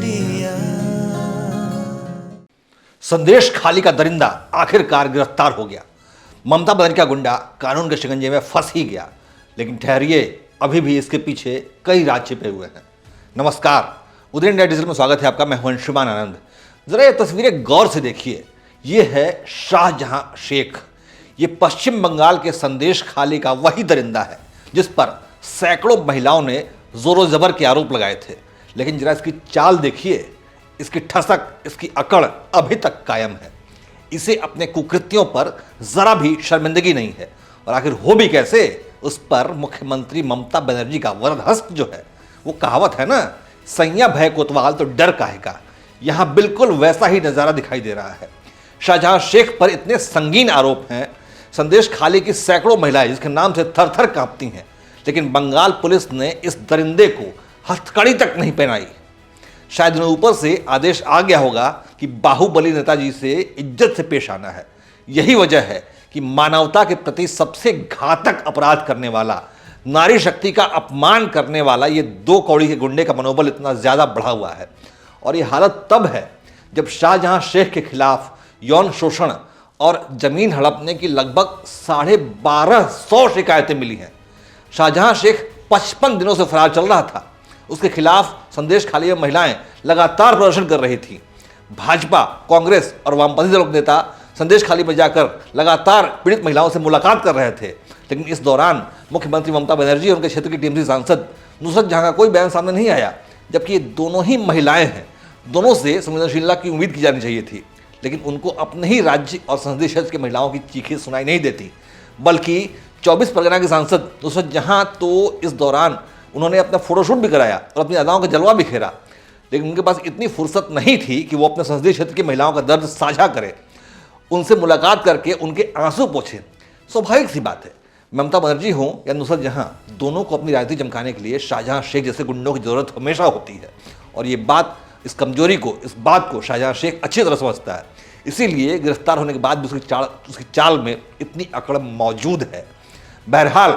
India. संदेश खाली का दरिंदा आखिरकार गिरफ्तार हो गया। ममता बनर्जी का गुंडा कानून के शिकंजे में फंस ही गया, लेकिन ठहरिए, अभी भी इसके पीछे कई राज छिपे हुए हैं। नमस्कार, उदय इंडिया डिजिटल में स्वागत है आपका। मैं हूं अंशुमान आनंद। जरा ये तस्वीरें गौर से देखिए। ये है शाहजहां शेख। ये पश्चिम बंगाल के संदेश खाली का वही दरिंदा है जिस पर सैकड़ों महिलाओं ने जोरों जबर के आरोप लगाए थे। लेकिन जरा इसकी चाल देखिए, इसकी ठसक, इसकी अकड़ अभी तक कायम है। इसे अपने कुकृत्यों पर जरा भी शर्मिंदगी नहीं है। और आखिर हो भी कैसे, उस पर मुख्यमंत्री ममता बनर्जी का वरदहस्त जो है, वो कहावत है ना, सैया भय कोतवाल तो डर काहे का। यहां बिल्कुल वैसा ही नजारा दिखाई दे रहा है। शाहजहां शेख पर इतने संगीन आरोप हैं, संदेश खाली की सैकड़ों महिलाएं जिसके नाम से थर थर कांपती हैं, लेकिन बंगाल पुलिस ने इस दरिंदे को हथकड़ी तक नहीं पहनाई। शायद उन्हें ऊपर से आदेश आ गया होगा कि बाहुबली नेताजी से इज्जत से पेश आना है। यही वजह है कि मानवता के प्रति सबसे घातक अपराध करने वाला, नारी शक्ति का अपमान करने वाला ये दो कौड़ी के गुंडे का मनोबल इतना ज्यादा बढ़ा हुआ है। और ये हालत तब है जब शाहजहां शेख के खिलाफ यौन शोषण और जमीन हड़पने की लगभग 1250 शिकायतें मिली हैं। शाहजहां शेख 55 दिनों से फरार चल रहा था। उसके खिलाफ संदेश खाली में महिलाएं लगातार प्रदर्शन कर रही थी। भाजपा, कांग्रेस और वामपंथी दलों के नेता संदेश खाली में जाकर लगातार पीड़ित महिलाओं से मुलाकात कर रहे थे। लेकिन इस दौरान मुख्यमंत्री ममता बनर्जी और उनके क्षेत्र की टीएमसी सांसद नुसरत जहां का कोई बयान सामने नहीं आया, जबकि ये दोनों ही महिलाएं हैं। दोनों से संवेदनशीलता की उम्मीद की जानी चाहिए थी, लेकिन उनको अपने ही राज्य और संसदीय क्षेत्र की महिलाओं की चीखें सुनाई नहीं देती। बल्कि 24 परगना की सांसद नुसरत जहां तो इस दौरान उन्होंने अपना फोटोशूट भी कराया और अपनी अदाओं का जलवा भी खेरा, लेकिन उनके पास इतनी फुर्सत नहीं थी कि वो अपने संसदीय क्षेत्र की महिलाओं का दर्द साझा करें, उनसे मुलाकात करके उनके आंसू पोंछे। स्वाभाविक सी बात है, ममता बनर्जी हो या नुसरत जहां, दोनों को अपनी राजनीति चमकाने के लिए शाहजहां शेख जैसे गुंडों की जरूरत हमेशा होती है। और ये बात, इस कमजोरी को, इस बात को शाहजहां शेख अच्छी तरह समझता है। इसीलिए गिरफ्तार होने के बाद भी उसकी चाल में इतनी अकड़ मौजूद है। बहरहाल,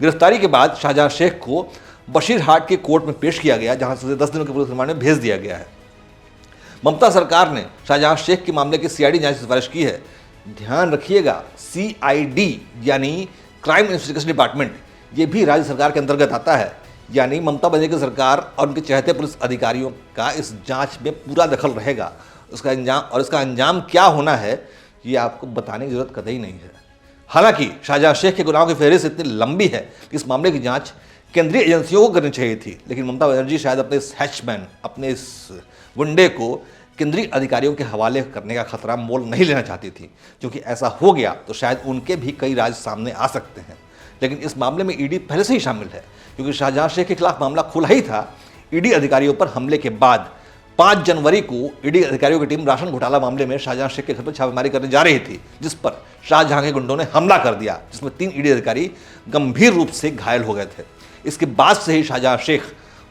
गिरफ्तारी के बाद शाहजहां शेख को बशीरहाट के कोर्ट में पेश किया गया, जहां से उसे 10 दिनों के पुलिस रिमांड में भेज दिया गया है। ममता सरकार ने शाहजहां शेख के मामले की सीआईडी जांच की सिफारिश की है। ध्यान रखिएगा, सीआईडी यानी क्राइम इन्वेस्टिगेशन डिपार्टमेंट, ये भी राज्य सरकार के अंतर्गत आता है। यानी ममता बनर्जी की सरकार और उनके चहेते पुलिस अधिकारियों का इस जांच में पूरा दखल रहेगा। इसका अंजाम क्या होना है, ये आपको बताने की जरूरत कतई नहीं है। हालांकि शाहजहां शेख के गुनाहों की फहरिस्त इतनी लंबी है कि इस मामले की जांच केंद्रीय एजेंसियों को करनी चाहिए थी, लेकिन ममता बनर्जी शायद अपने इस हैचमैन, अपने इस गुंडे को केंद्रीय अधिकारियों के हवाले करने का खतरा मोल नहीं लेना चाहती थी, क्योंकि ऐसा हो गया तो शायद उनके भी कई राज सामने आ सकते हैं। लेकिन इस मामले में ईडी पहले से ही शामिल है, क्योंकि शाहजहां शेख के खिलाफ मामला खुला ही था। ईडी अधिकारियों पर हमले के बाद 5 जनवरी को ईडी अधिकारियों की टीम राशन घोटाला मामले में शाहजहां शेख के घर पर छापेमारी करने जा रही थी, जिस पर शाहजहां के गुंडों ने हमला कर दिया, जिसमें 3 ईडी अधिकारी गंभीर रूप से घायल हो गए थे। इसके बाद से ही शाहजहां शेख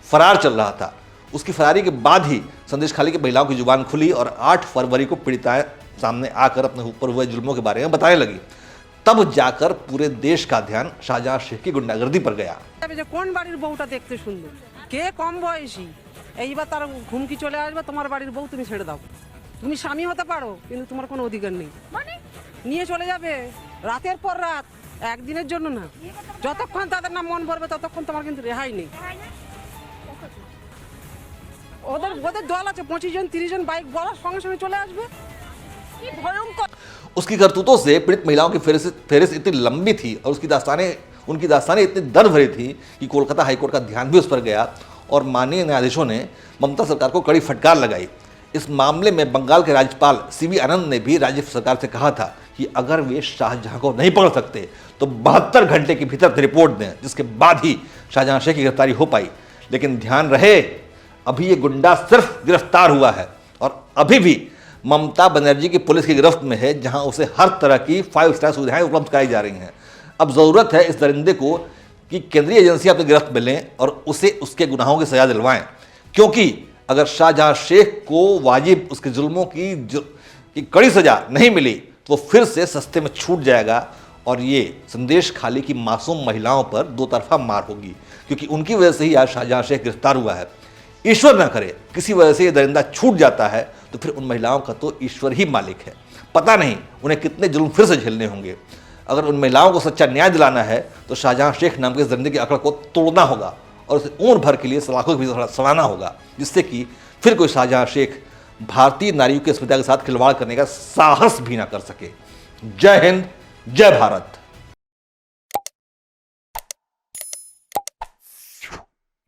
फरार चल रहा था। उसकी फरारी के बाद ही संदेश खाली की महिलाओं की जुबान खुली और 8 फरवरी को पीड़िताएं सामने आकर अपने ऊपर हुए जुल्मों के बारे में बताने लगी। तब जाकर पूरे देश का ध्यान शाहजहां शेख की गुंडागर्दी पर गया। কোন বাড়ির বউটা দেখতে সুন্দর, কে কম বয়সী, এইবার তার ঘুমকি চলে আসবে, তোমার বাড়ির বউ তুমি ছেড়ে দাও। তুমি স্বামী হতে পারো, কিন্তু তোমার কোনো অধিকার নেই। মানে নিয়ে চলে যাবে রাতের পর রাত, একদিনের জন্য না। যতক্ষণ তাদের না মন ভরবে ততক্ষণ তোমার কিন্তু রেহাই নেই। ওদের ওদের দল আছে 25 জন 30 জন বাইক বলার সঙ্গে সঙ্গে চলে আসবে। কি ভয়ঙ্কর। उसकी करतूतों से पीड़ित महिलाओं की फेहरिस्त इतनी लंबी थी और उनकी दास्तानें इतनी दर्द भरी थी कि कोलकाता हाईकोर्ट का ध्यान भी उस पर गया और माननीय न्यायाधीशों ने ममता सरकार को कड़ी फटकार लगाई। इस मामले में बंगाल के राज्यपाल सीवी आनंद ने भी राज्य सरकार से कहा था कि अगर वे शाहजहां को नहीं पकड़ सकते तो 72 घंटे के भीतर रिपोर्ट दें, जिसके बाद ही शाहजहां शेख की गिरफ्तारी हो पाई। लेकिन ध्यान रहे, अभी ये गुंडा सिर्फ गिरफ्तार हुआ है और अभी भी ममता बनर्जी की पुलिस की गिरफ्त में है, जहां उसे हर तरह की 5 स्टार सुविधाएं उपलब्ध कराई जा रही हैं। अब जरूरत है इस दरिंदे को कि केंद्रीय एजेंसियां अपनी गिरफ्त में लें और उसे उसके गुनाहों की सजा दिलवाएं, क्योंकि अगर शाहजहां शेख को वाजिब उसके जुल्मों की कड़ी सजा नहीं मिली तो फिर से सस्ते में छूट जाएगा और ये संदेश खाली की मासूम महिलाओं पर दो तरफा मार होगी, क्योंकि उनकी वजह से ही आज शाहजहां शेख गिरफ्तार हुआ है। ईश्वर ना करे किसी वजह से ये दरिंदा छूट जाता है तो फिर उन महिलाओं का तो ईश्वर ही मालिक है। पता नहीं उन्हें कितने जुल्म फिर से झेलने होंगे। अगर उन महिलाओं को सच्चा न्याय दिलाना है तो शाहजहां शेख नाम के इस दरिंदे की अकड़ को तोड़ना होगा और उसे उम्र भर के लिए सलाखों के भी सड़ाना होगा, जिससे कि फिर कोई शाहजहां शेख भारतीय नारियों की अस्मिता के साथ खिलवाड़ करने का साहस भी ना कर सके। जय हिंद, जय भारत।